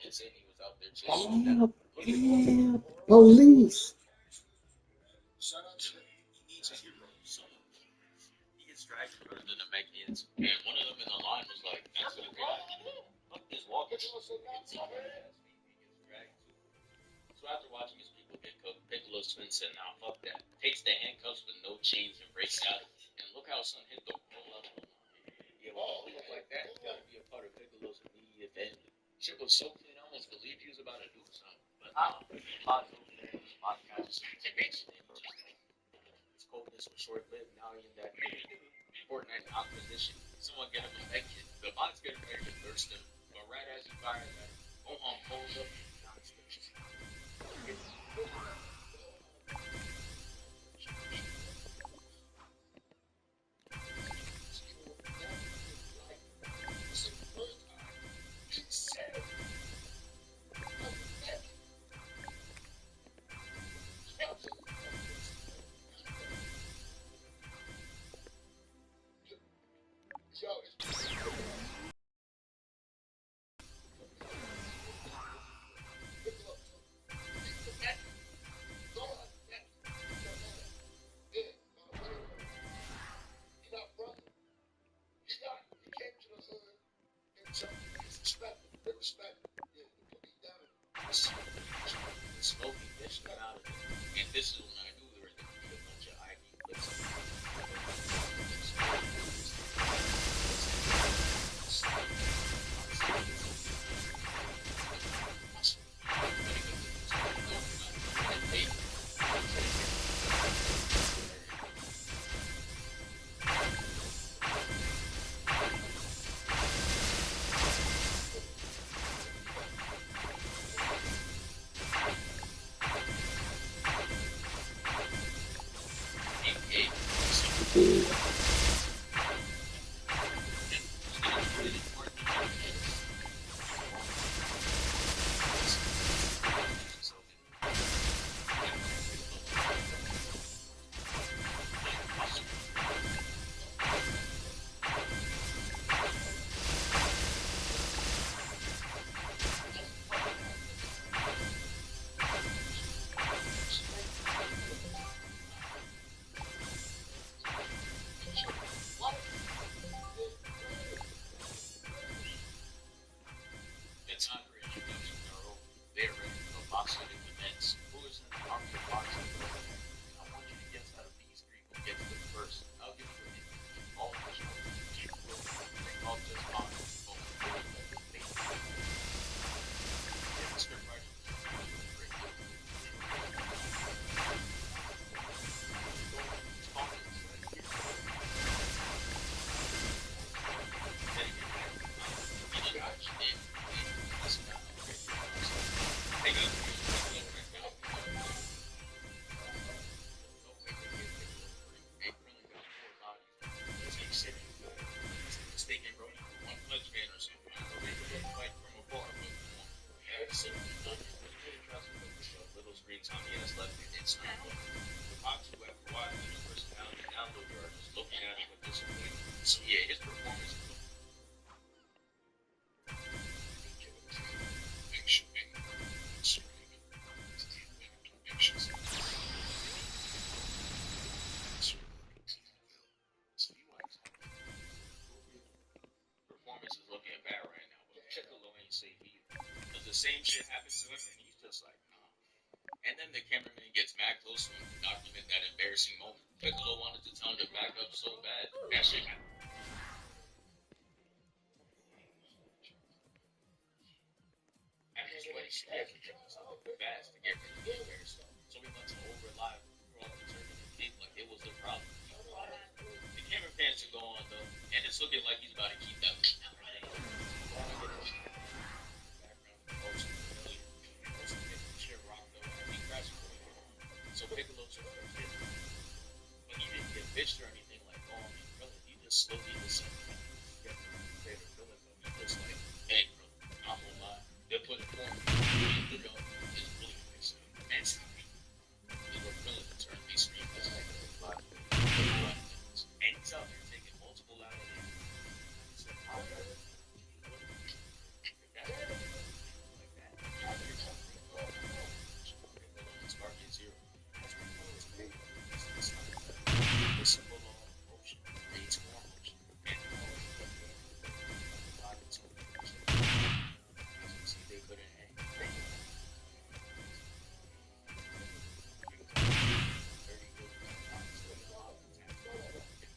Yeah, yeah, police.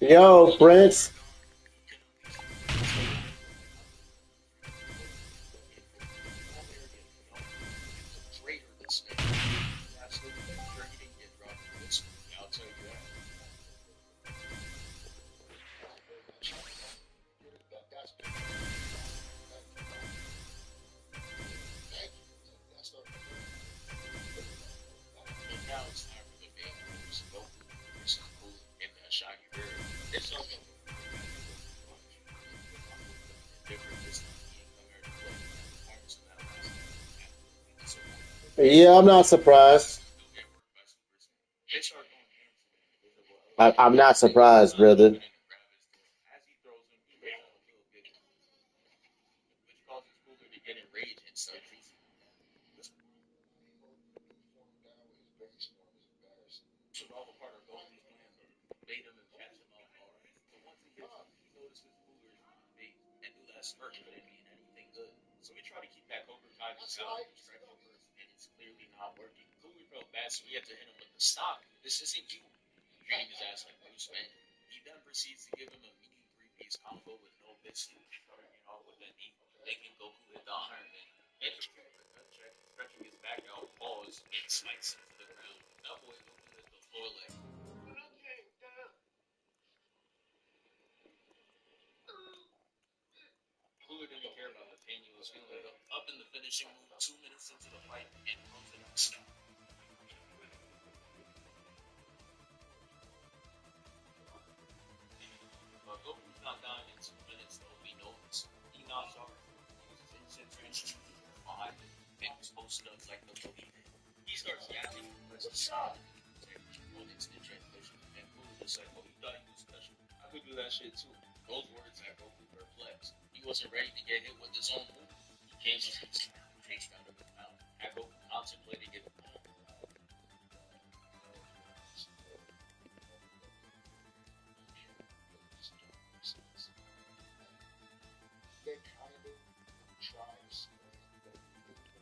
Yo, Prince. Yeah, I'm not surprised. I'm not surprised, brother.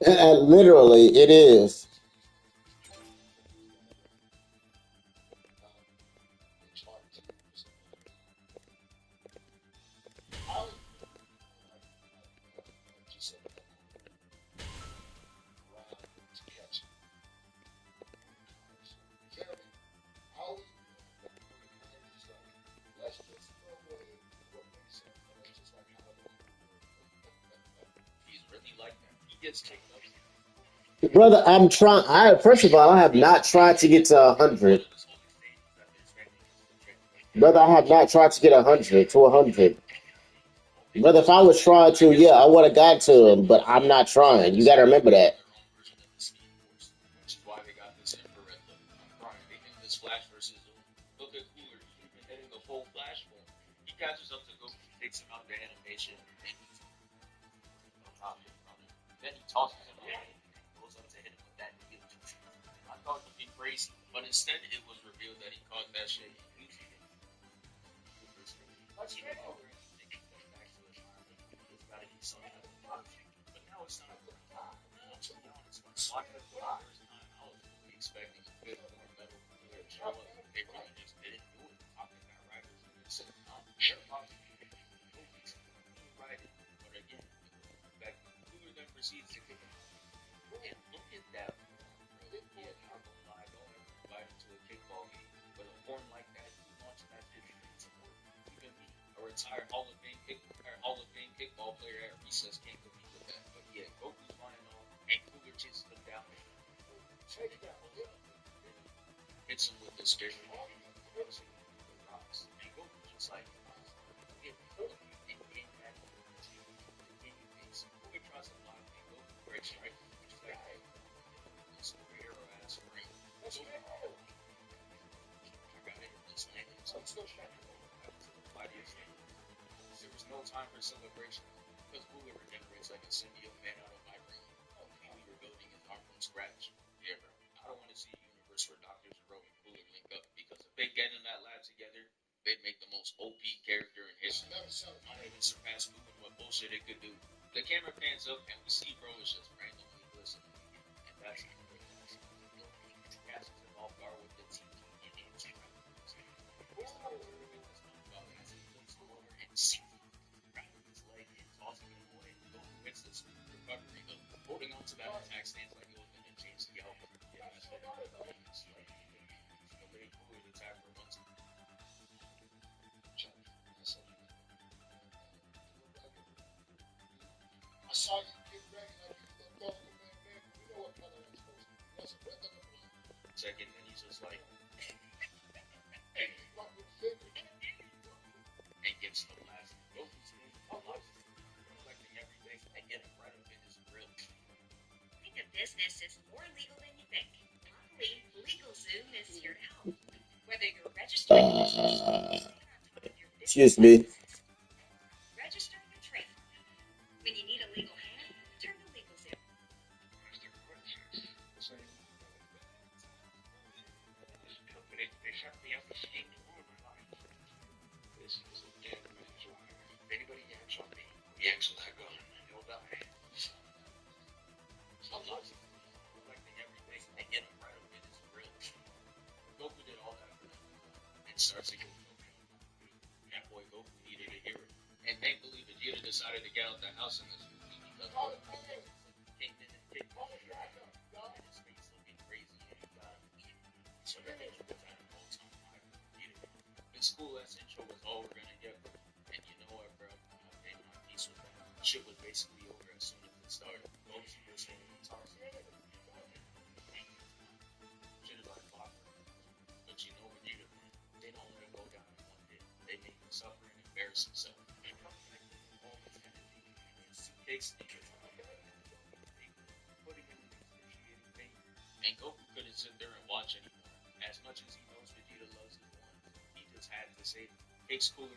Literally, it is. Brother, I'm trying. I first of all, I have not tried to get to 100. Brother, I have not tried to get 100 to 100. Brother, if I was trying to, yeah, I would have got to him, but I'm not trying. You got to remember that. Second, and he's just like, and gets the blast. Goku's collecting everything and getting right up in his grill. Being a business is more legal than you think. Luckily, LegalZoom is here to help. Whether you're registering your business, Excuse me. registering your trademark. When you need a legal hand, turn to LegalZoom. This company, they shut me up and scheme to ruin my life. This is a dead man's life. If anybody yanks on me, yanks on that gun, he'll die. So lots of collecting everything and getting right up in his grill. Goku did all that for them and starts to go okay. That boy Goku needed a hero. And thankfully Vegeta decided to get out the house in this movie because came in and kicked him and his face looking crazy and he got so that they was at an all-time high for Vegeta. This cool ass intro was all we're gonna get, and you know what, bro? I made my peace with that. Shit was basically over as soon as it started. Goku was saying shit is like clockwork. But you know Vegeta, they don't let him go down in one hit. They make him suffer and embarrass himself. They come back with all his energy and suitcase sneakers. Putting him in excruciating pain. And Goku couldn't sit there and watch anymore. As much as he knows Vegeta loves the one, he just had to save him. Takes cooler.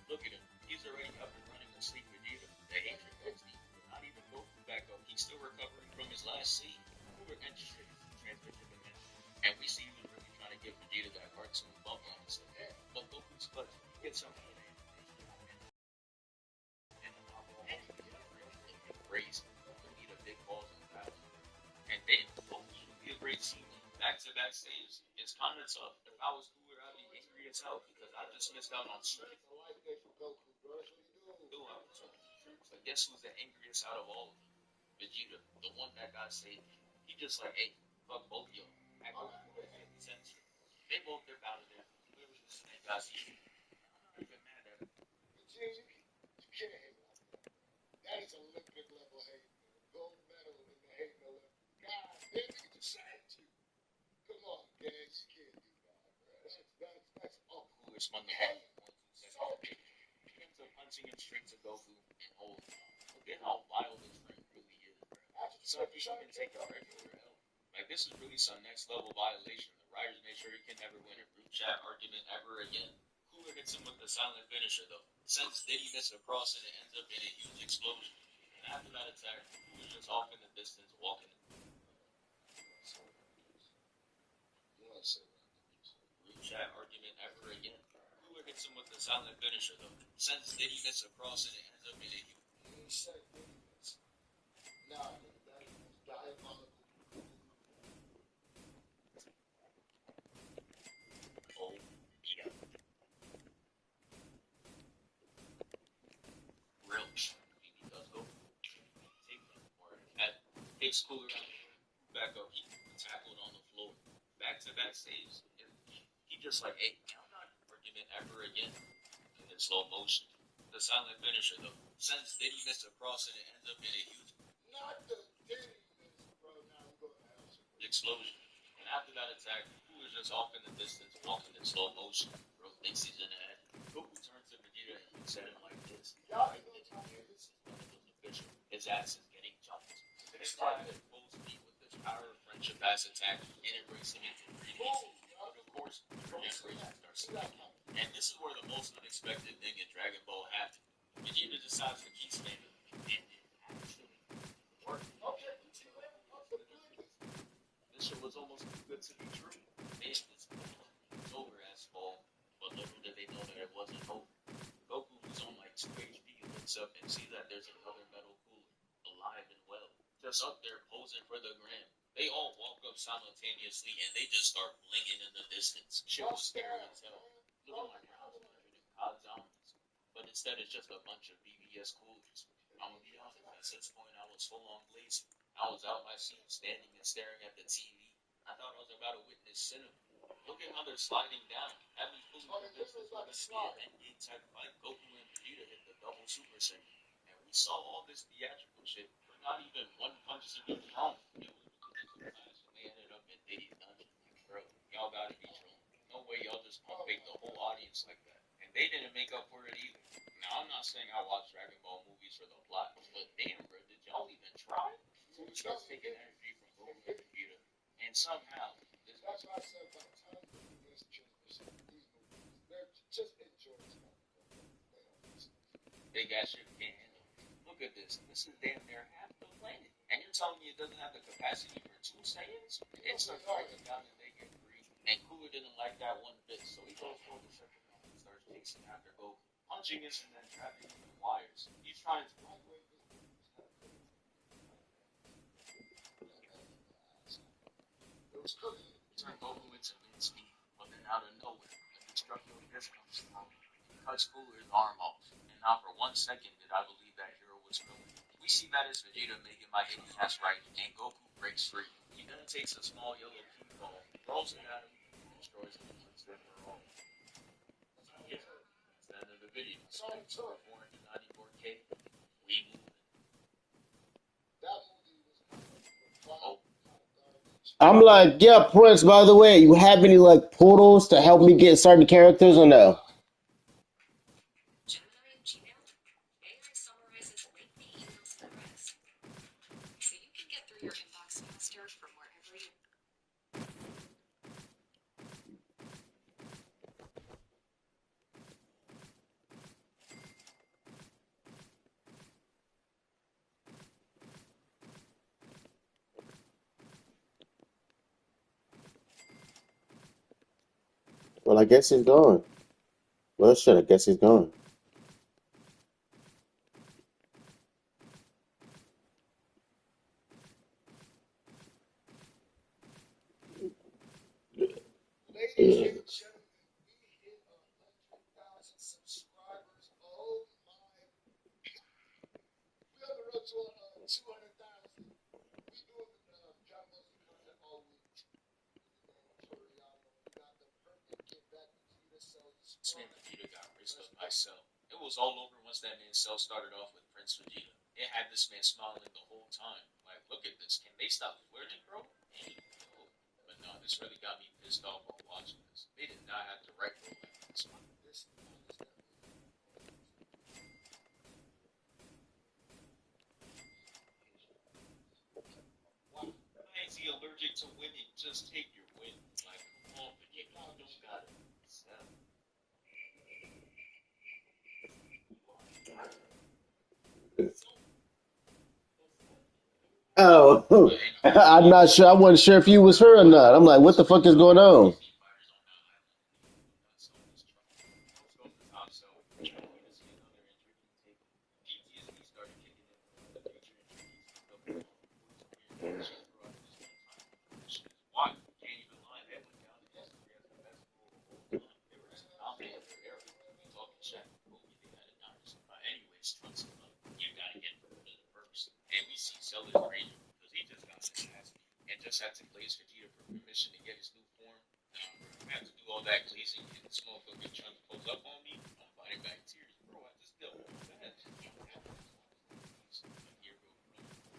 Look at him. He's already up and running asleep Vegeta. The hatred goes deep. Not even Goku back up. He's still recovering from his last scene. Cooler enters transmission dimension. And we see he was really trying to give Vegeta that cartoon bump on his head. But Goku's clutch. He gets something crazy. Vegeta big balls in the battle. And then Goku's would be a great scene. Back-to-back saves. It's kind of tough. If I was cooler, I'd be angry as hell because I just missed out on strength. But guess who's the angriest out of all of them? Vegeta, the one that got saved. He just like, hey, fuck both of y'all. They both dip out of there. And got saved. I'm not even mad at him. That is Olympic level hate. Gold medal in the hate Olympics. God, they need to save you. Come on, guys, you can't do that, bro. That's all. Who is spun the ball? 1, 2 seconds. He ends up punching him straight to Goku and hold him. Look at how wild this ring really is, bro. So if you can take a regular L. Like, this is really some next level violation. The writers made sure he can never win a group chat argument ever again. Cooler hits him with the silent finisher, though. Since Diddy missed a cross and it ends up in a huge explosion. And after that attack, Cooler's just off in the distance, walking. Group chat argument ever again. Cooler hits him with the silent finisher, though. Since Diddy missed a cross and it ends up in a huge. Nah, that is diabolical. Oh, yeah. Real because go take them or takes Cooler out back up. He tackled on the floor. Back-to-back saves. He just like, hey, I'm not argument ever again. In slow motion. The silent finisher though. Since Diddy missed a cross and it ends up in a huge. Not the Diddy miss, bro. Now I'm going to have some explosion. And after that attack, Goku is just off in the distance, walking in slow motion. Bro thinks he's in the head. Goku turns to Vegeta and looks at him like this. His ass is getting jumped. This time it pulls me with this power of friendship ass attack and it brings him into 3D. But of course, regeneration starts speaking. And this is where the most unexpected thing in Dragon Ball happened. Vegeta decides to keep spamming and it actually worked. This shit was almost too good to be true. Man, it's over as fall. But little did they know that it wasn't over. Goku, who's on like 2 HP, looks up and sees that there's another metal cooler, alive and well, just up there posing for the gram. They all walk up simultaneously and they just start blinging in the distance. Shit was scary as hell. Looking like a house COD zombies. But instead it's just a bunch of BBS coolers. I'm gonna be honest, at this point I was full on blazing. I was out my seat, standing and staring at the TV. I thought I was about to witness cinema. Look at how they're sliding down. Having fully convinced this was going to be an endgame type fight. Goku and Vegeta hit the double Super Saiyan. And we saw all this theatrical shit for not even one punch to be thrown. It was ridiculous. And they ended up in Diddy's dungeon. Like, bro, y'all gotta be trolling. No way y'all just pump fake the whole audience like that. And they didn't make up for it either. Now, I'm not saying I watch Dragon Ball movies for the plot, but damn, bro, did y'all even try? So he starts taking energy from Goku and Vegeta. And somehow, this That's why I said by the time you do this transition, these movies, they're just enjoy this big ass shit can't handle. Look at this. This is damn near half the planet. And you're telling me it doesn't have the capacity for 2 Saiyans? It starts breaking down and they get 3. And Cooler didn't like that one bit, so he goes for the second round and starts chasing after Goku, punching us and then trapping him in wires. He's trying to turn Goku into mincemeat, but then out of nowhere, a destructive fist comes through. He cuts Cooler's arm off, and not for 1 second did I believe that hero was going. We see that as Vegeta making my hitting cast right, and Goku breaks free. He then takes a small yellow key ball, throws it at him, and destroys him once and for all. Yeah, that's the end of the video. So for 494K, we move. Oh. I'm like, yeah, Prince, by the way, you have any like portals to help me get certain characters or no? Gemini and Gmail, AI summarizes lengthy emails and threads, so you can get through your inbox faster from wherever you. Well, I guess he's gone. Well, shit, I guess he's gone. Ladies and gentlemen, we hit 100,000 subscribers. Oh my! We on the road to 200,000. We doing John Wesley content all week. We got the perfect get back Vegeta, so This man Vegeta got raised up by Cell. It was all over once that man Cell started off with Prince Vegeta. It had this man smiling the whole time. Like, look at this. Can they stop flirting, bro? Hey, yo. But no, this really got me pissed off while watching this. They did not have to write bro like this. Why is he allergic to winning? Just take your win. Like, come on, Vegeta. You don't got it. Cell. Oh, I'm not sure. I wasn't sure if you was her or not. I'm like, what the fuck is going on? Anyways, Trunks, you gotta get promoted to first. And we see Cell is raging because he just got his ass beat and just had to glaze Vegeta for permission to get his new form. Nah, bro, I had to do all that glazing and this motherfucker Trunks pulls up on me. I'm fighting back tears. Bro, I just dealt with that.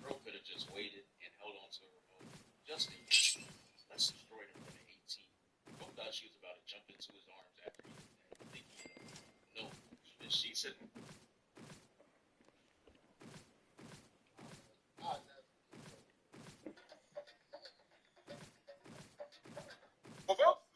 Bro could have just waited and held on to the remote. Just in case. Let's destroy him for the 18. Bro thought she was about to jump into his arms after he did that. Thinking, no. Even she said,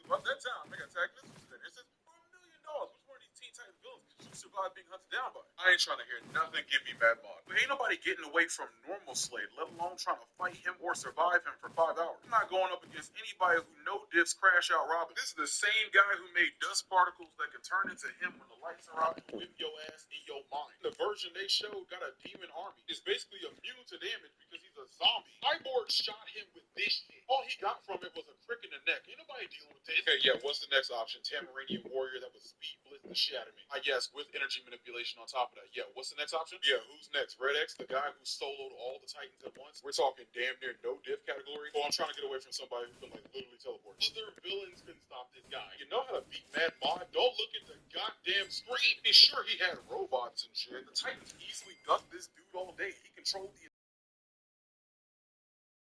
About that time, I got tagged messages today. It says, for $1 million, which one of these Teen Titans villains could you survive being hunted down by? I ain't trying to hear nothing give me Mad Mod. But ain't nobody getting away from normal Slade, let alone trying to fight him or survive him for 5 hours. I'm not going up against anybody who no dips Crash Out Robin. This is the same guy who made dust particles that can turn into him when the lights are out and whip your ass in your mind. The version they showed got a demon army. It's basically immune to damage because he's a zombie. Cyborg shot him with this shit. All he got from it was a crick in the neck. Ain't nobody dealing with this. Okay, yeah, what's the next option? Tamaranian warrior that would speed blitz the shit out of me. I guess with energy manipulation on top of that. Yeah, what's the next option? Yeah, who's next? Red X, the guy who soloed all the Titans at once? We're talking damn near no diff category. Oh, I'm trying to get away from somebody who can like literally teleport. Other villains can stop this guy. You know how to beat Mad Mod? Don't look at the goddamn screen. And sure, he had robots and shit. The Titans easily ducked this dude all day. He controlled the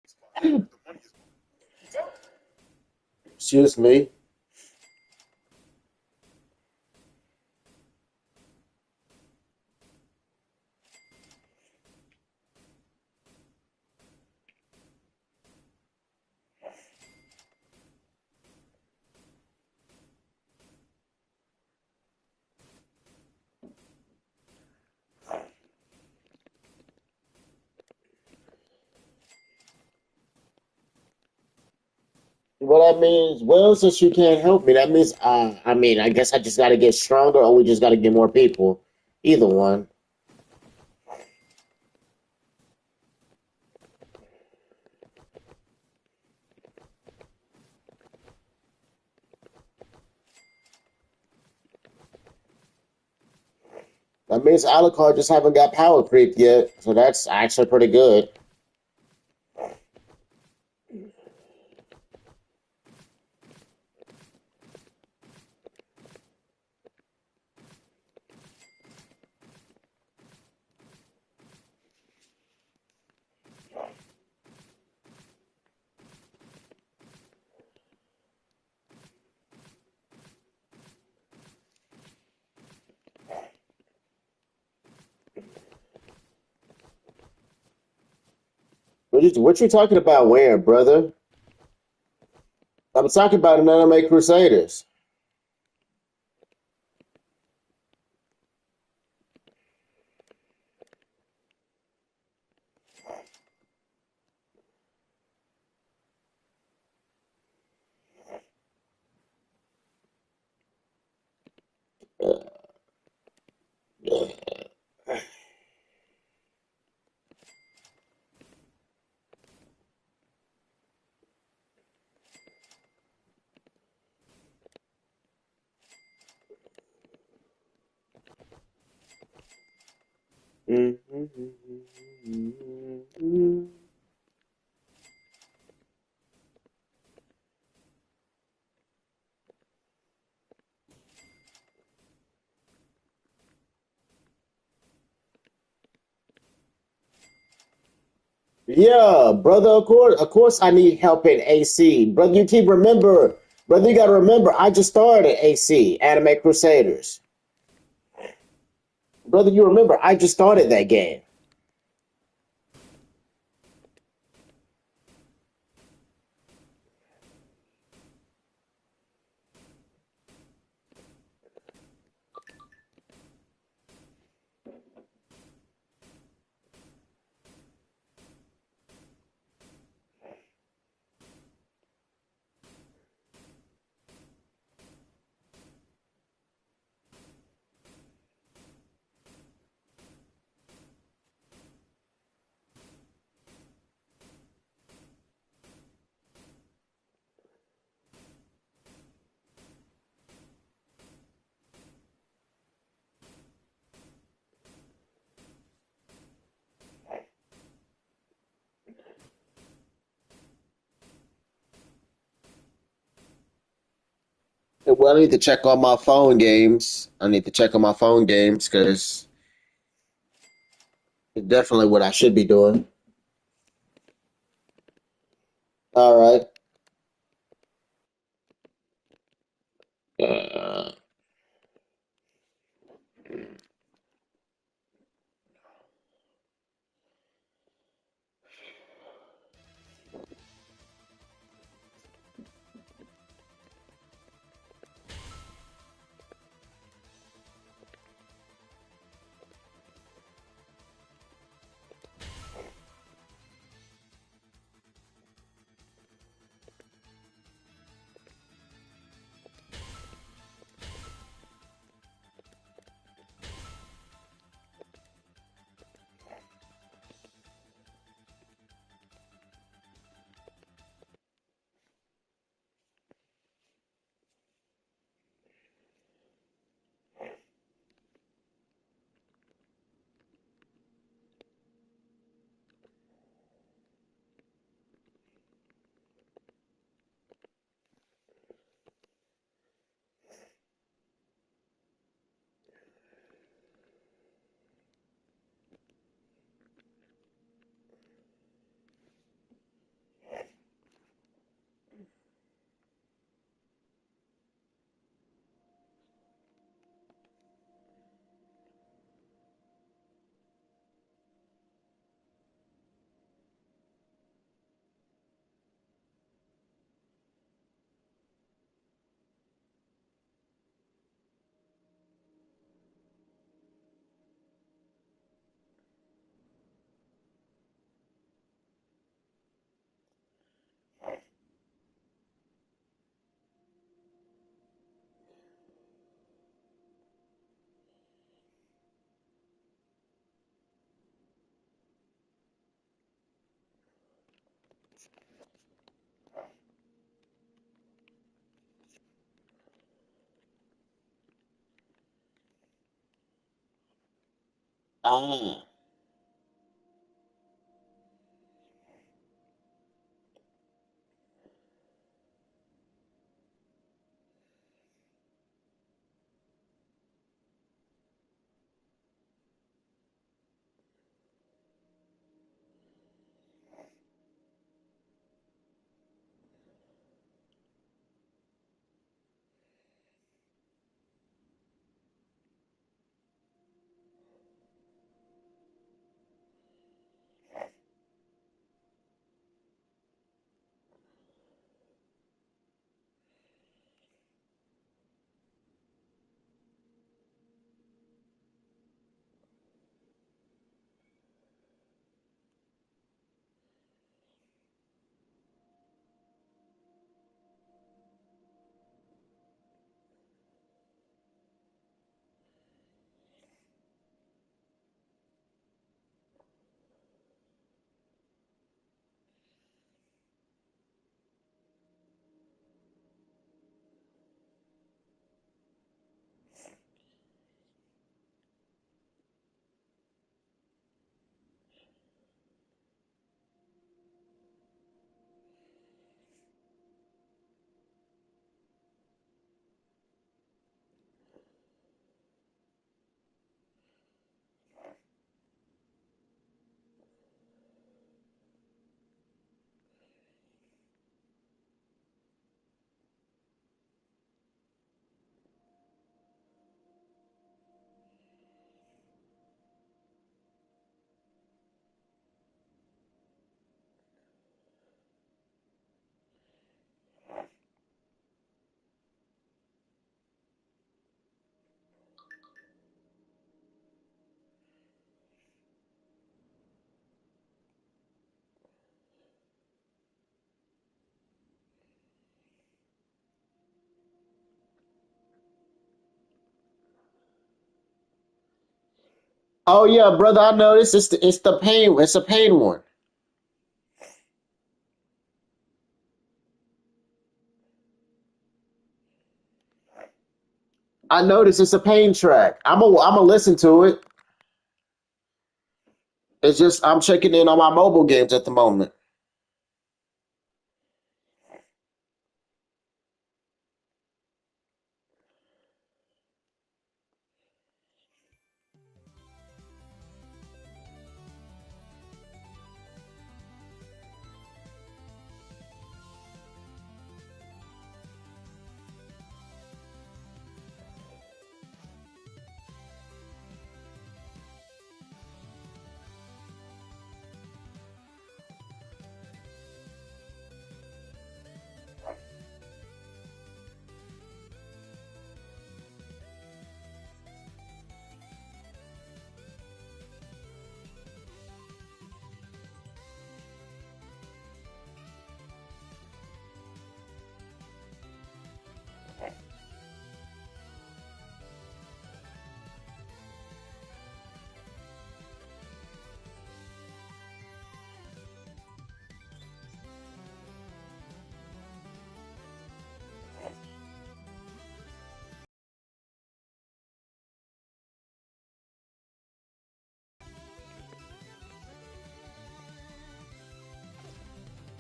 spot. The money is gone. Excuse me. Well, that means, well, since you can't help me, that means, I mean, I guess I just got to get stronger, or we just got to get more people. Either one. That means Alucard just haven't got power creep yet, so that's actually pretty good. What you talking about where, brother? I'm talking about an Anime Crusaders. Yeah, brother. Of course, I need help in AC, brother. Brother. You gotta remember, I just started AC Anime Crusaders, brother. You remember, I just started that game. Well, I need to check on my phone games. I need to check on my phone games because it's definitely what I should be doing. All right. Uh, Ah. Oh yeah, brother, I noticed it's the pain. It's a pain one. I noticed it's a pain track. I'm a listen to it. It's just I'm checking in on my mobile games at the moment.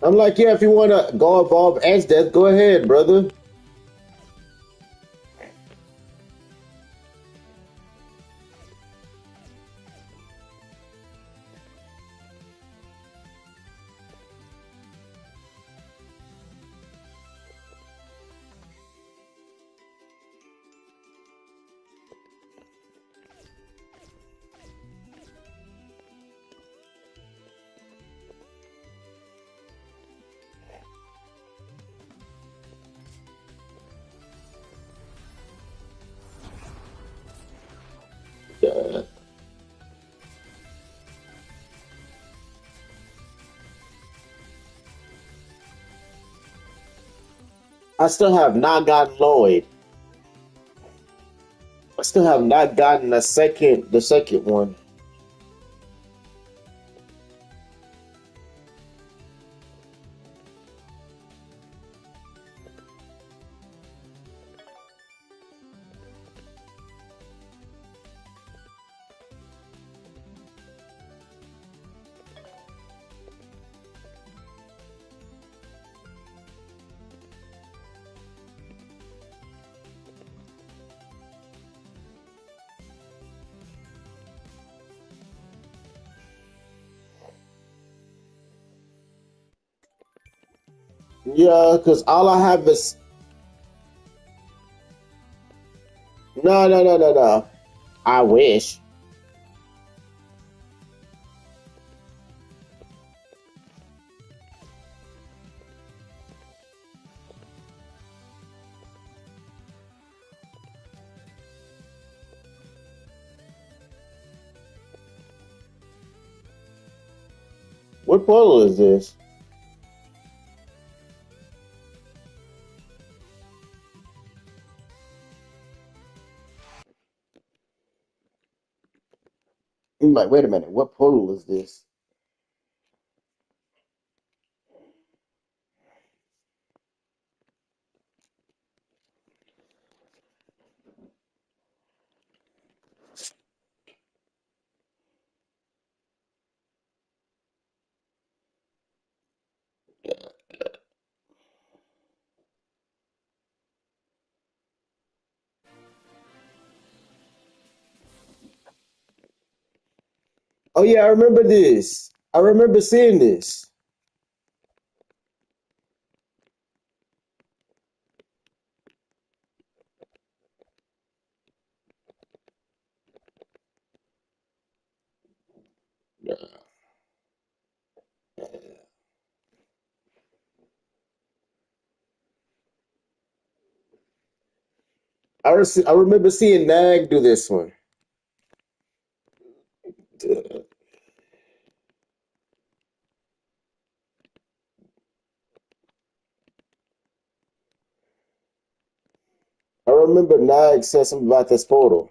I'm like, yeah, if you want to go evolve as death, go ahead, brother. Yeah. I still have not gotten Lloyd. I still have not gotten the second one. Yeah, because all I have is no. I wish. What portal is this? I'm like, wait a minute, what portal is this? Oh yeah, I remember this. I remember seeing this. I remember seeing Nag do this one. I remember Nag said something about this portal.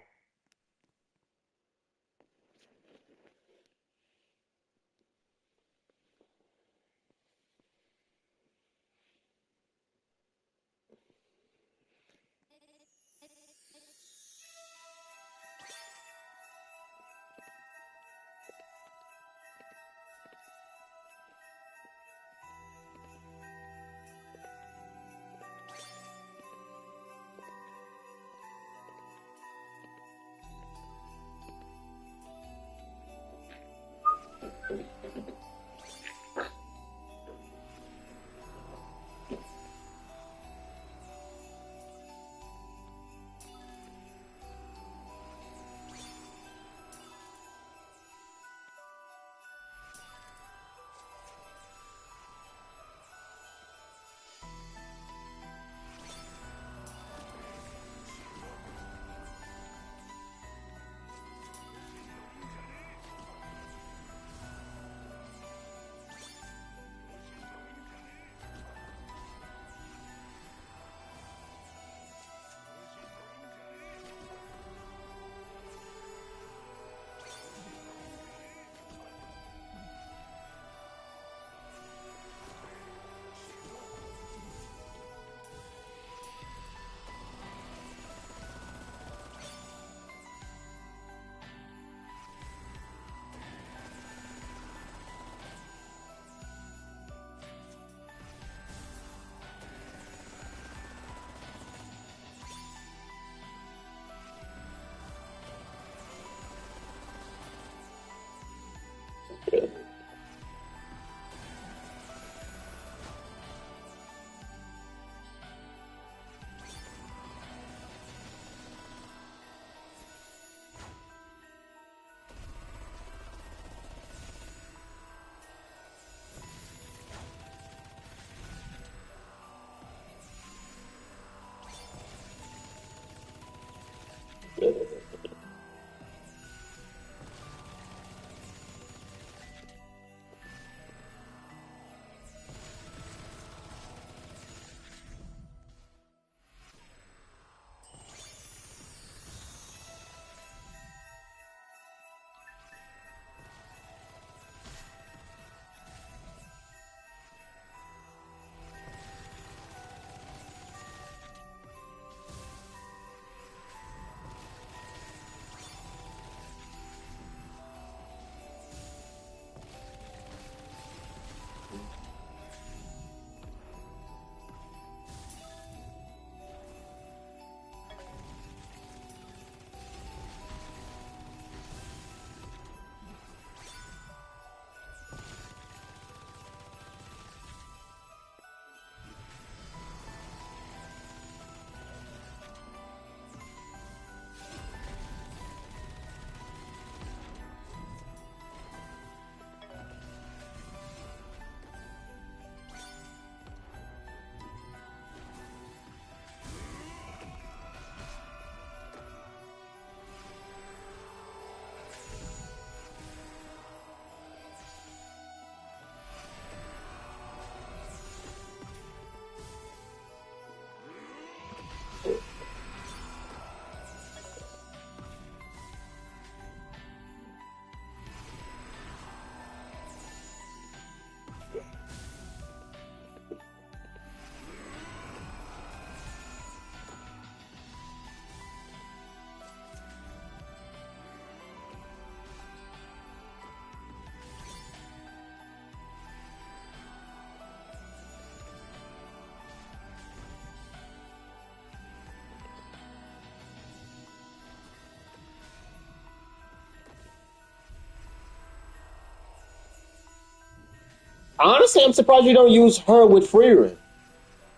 Honestly, I'm surprised you don't use her with Freeran.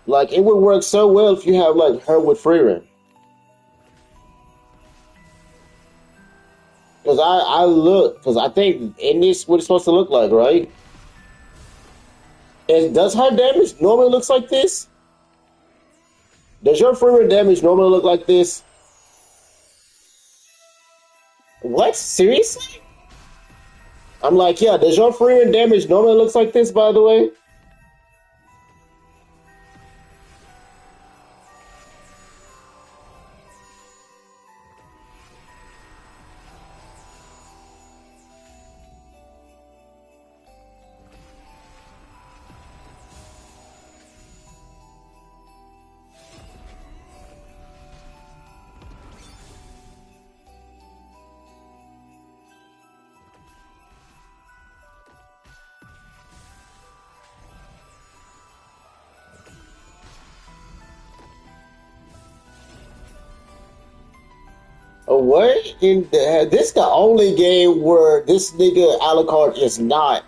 Like it would work so well if you have like her with Freeran. Because I look because I think in this what it's supposed to look like, right? And does her damage normally looks like this? Does your Freeran damage normally look like this? What? Seriously? I'm like, yeah. Does your Freeran damage normally looks like this? By the way, what? This the only game where this nigga Alucard is not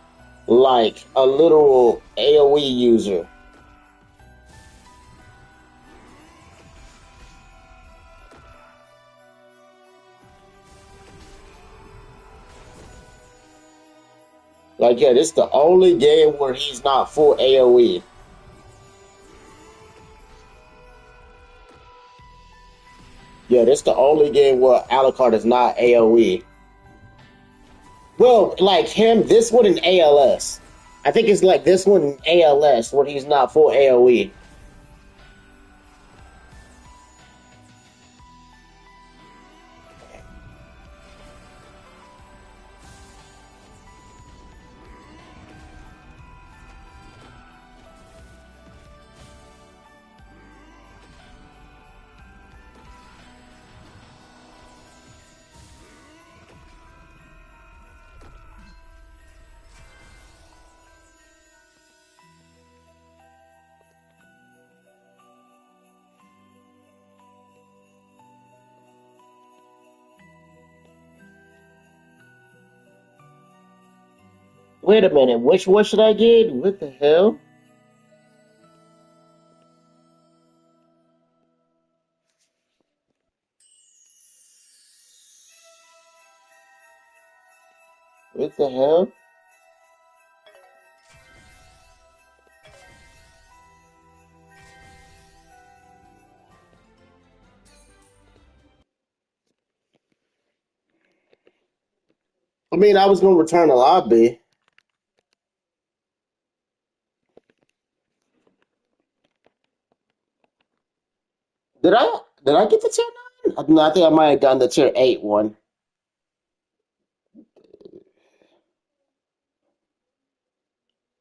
like a literal AOE user. Like, yeah, this the only game where he's not full AOE. Yeah, this the only game where Alucard is not AOE. Well, like him, this one in ALS. I think it's like this one in ALS where he's not full AOE. Wait a minute, which one should I get? What the hell? What the hell? I mean, I was gonna return a lobby. Did I? Did I get the tier 9? No, I think I might have gotten the tier 8 one.